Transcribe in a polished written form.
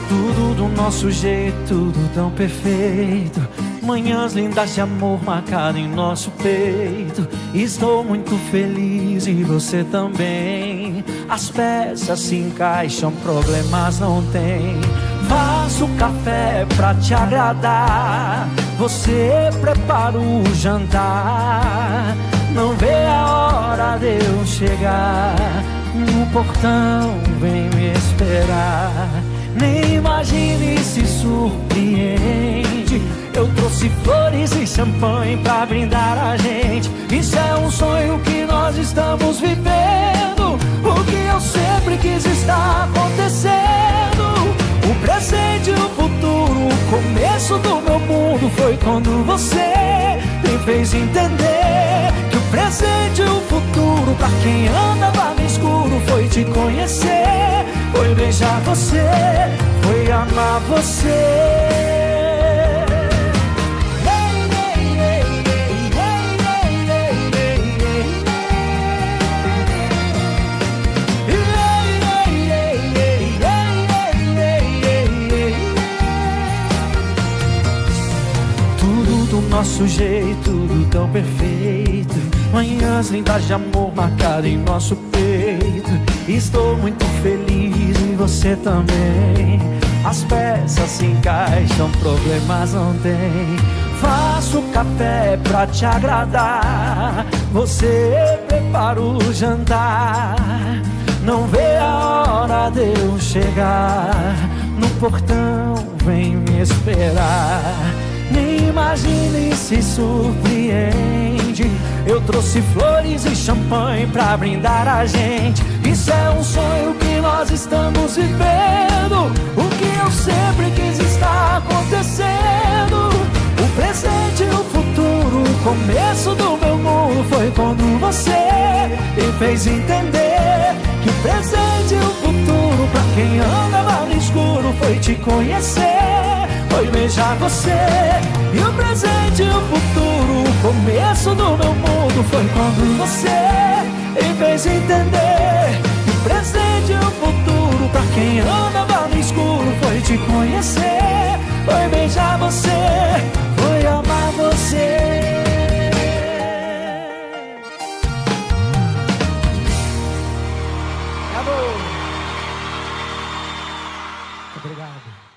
Tudo do nosso jeito, tudo tão perfeito. Manhãs lindas de amor marcado em nosso peito. Estou muito feliz e você também. As peças se encaixam, problemas não tem. Faço café pra te agradar, você prepara o jantar. Não vê a hora de eu chegar, no portão vem me esperar. Nem imagine, se surpreende. Eu trouxe flores e champanhe pra brindar a gente. Isso é um sonho que nós estamos vivendo. O que eu sempre quis está acontecendo. O presente e o futuro, o começo do meu mundo foi quando você me fez entender que o presente e o futuro, pra quem anda lá no escuro, foi te conhecer, foi beijar você, foi amar você. Do nosso jeito, tudo tão perfeito. Manhãs lindas de amor marcado em nosso peito. Estou muito feliz e você também. As peças se encaixam, problemas não tem. Faço café pra te agradar, você prepara o jantar. Não vê a hora de eu chegar, no portão vem me esperar. Nem imagine, se surpreende. Eu trouxe flores e champanhe pra brindar a gente. Isso é um sonho que nós estamos vivendo. O que eu sempre quis está acontecendo. O presente e o futuro, o começo do meu mundo foi quando você me fez entender que o presente e o futuro, pra quem anda lá no escuro, foi te conhecer, foi beijar você. E o presente e o futuro, o começo do meu mundo foi quando você me fez entender que o presente e o futuro, pra quem anda lá no escuro, foi te conhecer, foi beijar você, foi amar você. Acabou. Obrigado.